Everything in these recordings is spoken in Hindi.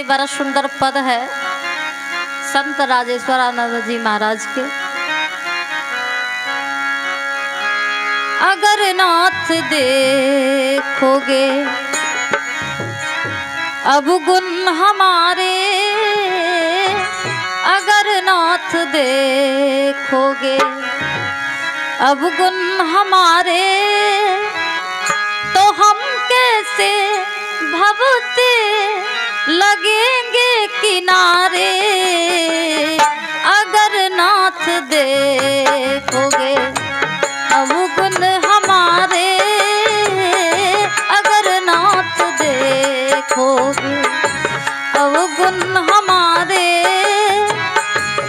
ये बड़ा सुंदर पद है संत राजेश्वरानंद जी महाराज के। अगर नाथ देखोगे अब गुण हमारे, अगर नाथ देखोगे अब गुण हमारे, तो हम कैसे भवते लगेंगे किनारे। अगर नाथ देखोगे अब गुण हमारे, अगर नाथ देखोगे अब गुण हमारे,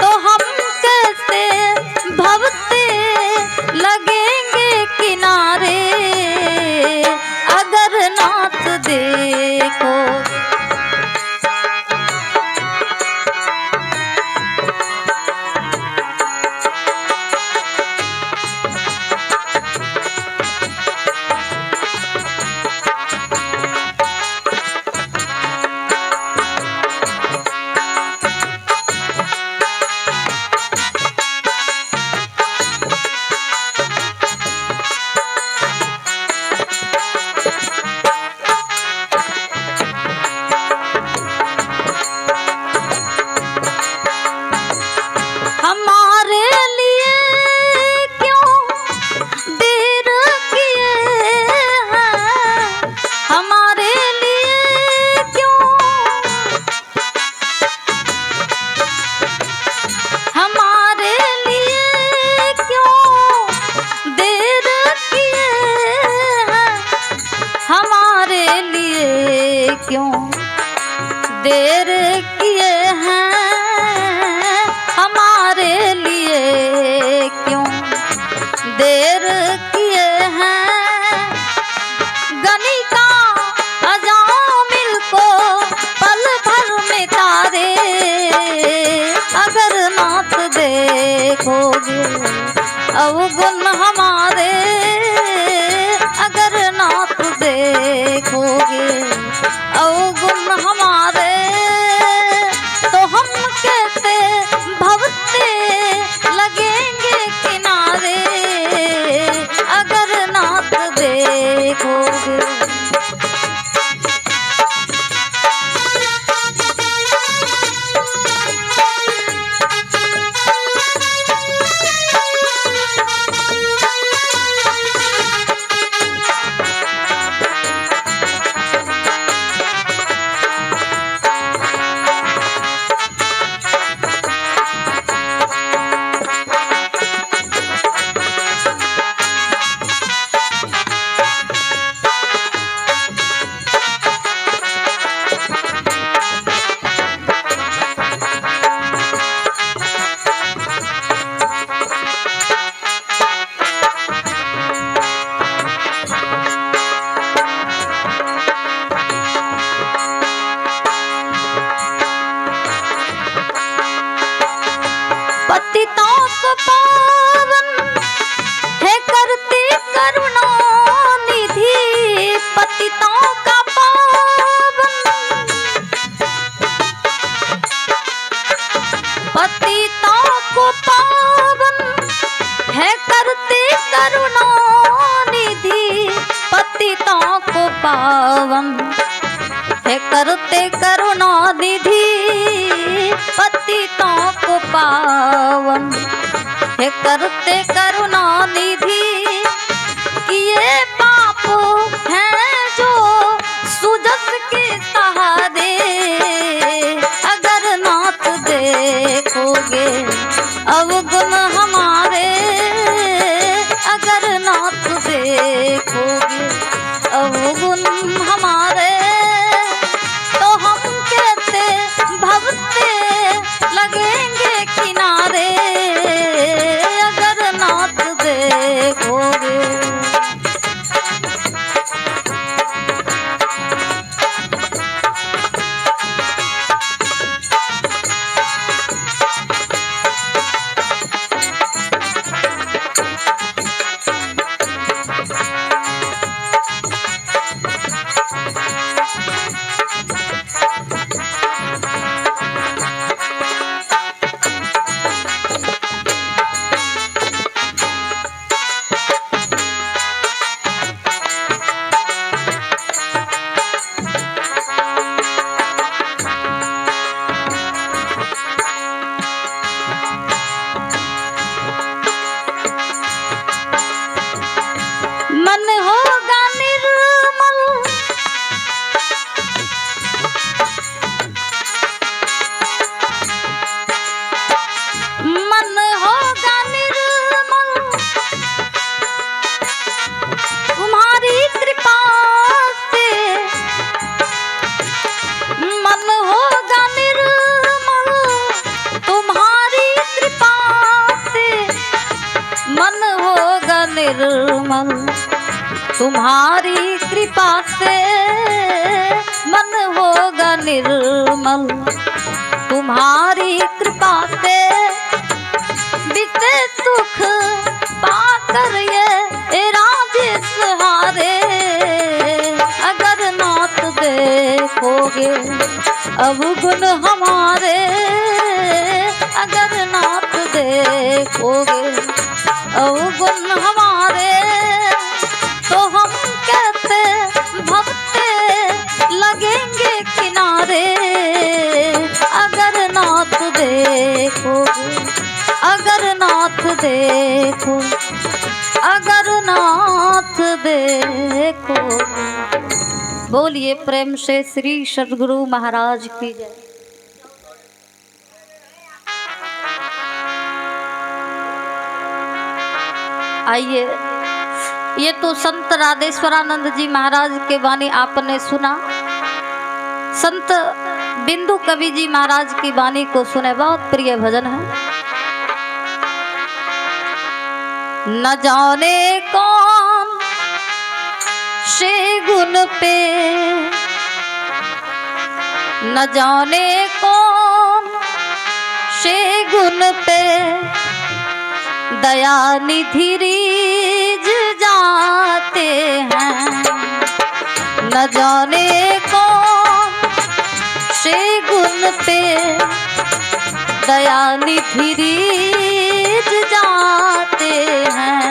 तो हम कैसे भवते लगेंगे किनारे। अगर नाथ देखोगे देर किए हैं, हमारे लिए क्यों देर किए हैं। गणिका अजामिल को पल भर में तारे, अगर नाथ देखोगे अवगुण हमारे, अगर नाथ देखोगे अवगुण हमारे, तो हम कैसे भवते लगेंगे किनारे। अगर नाथ देखोगे पतितों को पावन है करती करुणा निधि, पतितों का पावन, पतितों को पावन है करती करुणा निधि, पतितों को पावन है करते करुणा निधि, पतितों को पावन है करते करुणा निधि। किए पाप हैं जो सुजस के सहारे, अगर नाथ देखोगे अवगुण हमारे, अगर नाथ देखोगे अवगुण हमारे, तो हम कैसे भवते लगेंगे किनारे। अगर नाथ निर्मल, तुम्हारी कृपा से बीते दुख पाकर ये राजेश हारे। अगर नाथ देखोगे अवगुण हमारे, अगर नाथ देखोगे अवगुण हमारे, तो हम कहते भवते लगेंगे किनारे। अगर नाथ देखोगे, अगर नाथ देखो, अगर नाथ देखो। बोलिए प्रेम से श्री सद्गुरु महाराज की जय। आइए, ये तो संत राधेश्वरानंद जी महाराज के वाणी आपने सुना। संत बिंदु कवि जी महाराज की वाणी को सुने, बहुत प्रिय भजन है। न जाने कौन से गुण पे, न जाने कौन से गुण पे दया निधि रीझ जाते हैं। न जाने कौन से गुण पे दया निधि रीझ जाते हैं।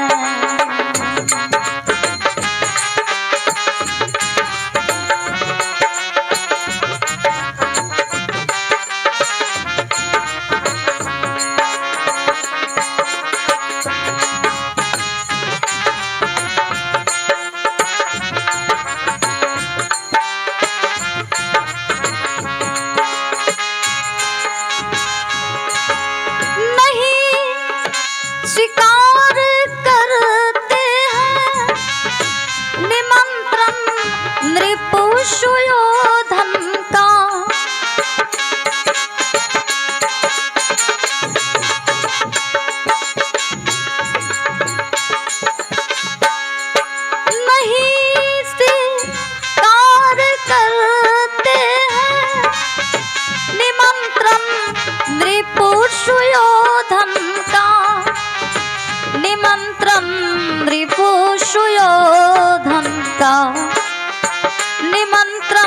निमंत्रण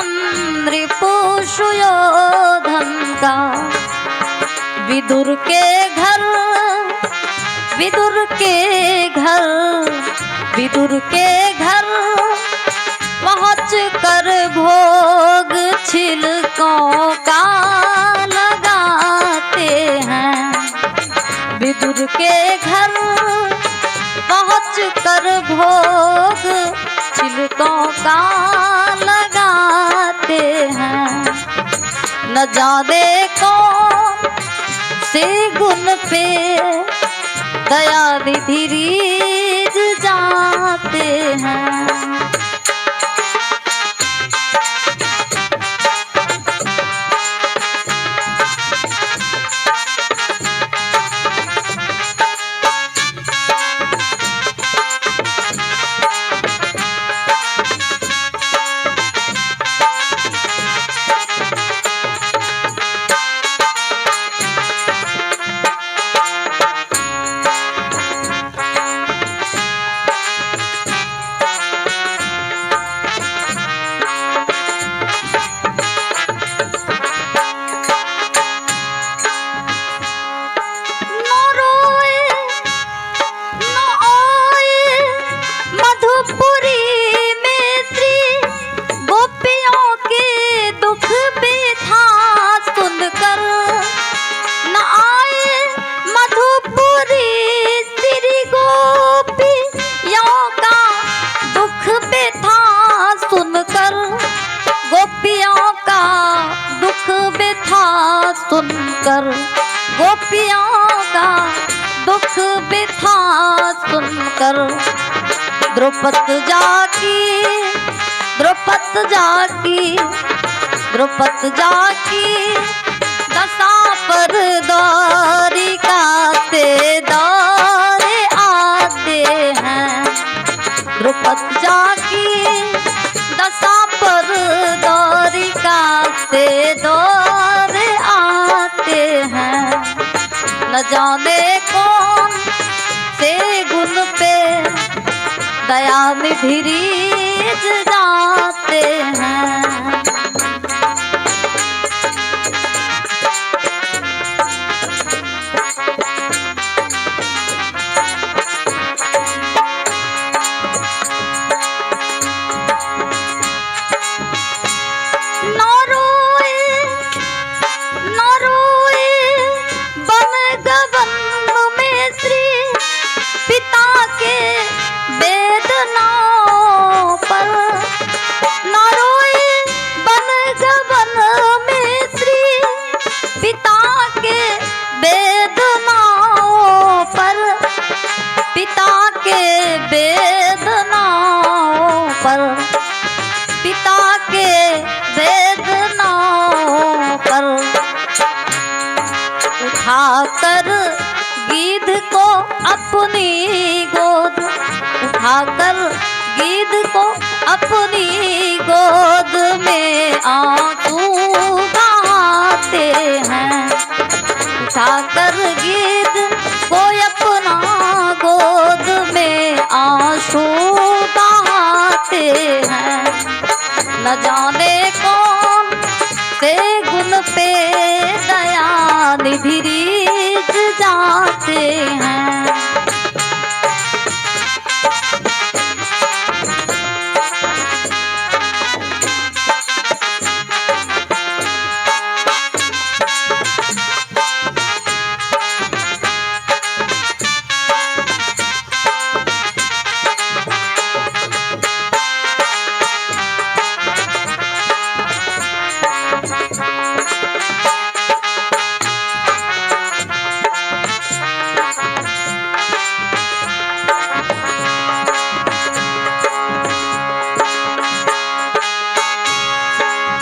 रिपुसुयोधन का। विदुर के घर, विदुर के घर, विदुर के घर पहुँच कर भोग छिलकों का लगाते हैं। विदुर के घर पहुँच कर भोग छिलकों का लगाते हैं। न जाने कौन से गुण पे दया निधि रीझ जाते हैं। सुनकर गोपियों का दुख बिथा सुनकर द्रौपद जाकी, द्रौपद जाकी, द्रौपद जाकी दशा पर द्वारिका से दौड़े आते हैं। द्रौपद जाकी दशा पर द्वारिका से जाने कौन से गुण पे दया निधि रीझ जाते हैं। पिता के वेदनाओं पर उठाकर गिद्ध को अपनी गोद, उठाकर गिद्ध को अपनी गोद में आंसू बहाते हैं। उठाकर गिद्ध को अपना गोद में आंसू बहाते हैं। न जाने कौन से गुण पे दया निधि रीझ जाते हैं।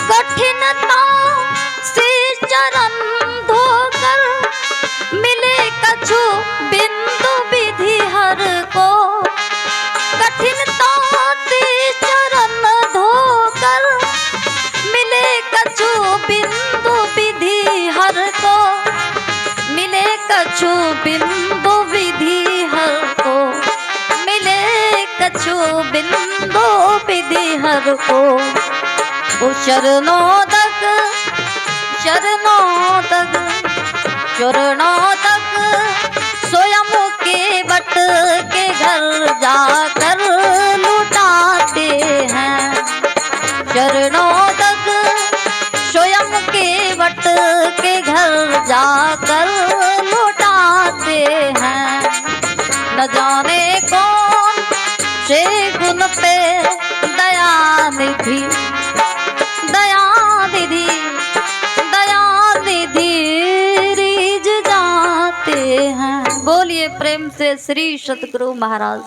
कठिनता से चरण धोकर मिले कछु बिंदु विधि हर को। कठिनता से चरण धोकर मिले कछु बिंदु विधि हर को। मिले कछु बिंदु विधि हर को। मिले कछु बिंदु विधि हर को। चरणों तक स्वयं के बट के घर जाकर लुटाते हैं। चरणों तक स्वयं के बट के घर जाकर लुटाते हैं। न जाने कौन से गुण पे दया निधि रीझ जाते हैं। बोलिए प्रेम से श्री सतगुरु महाराज।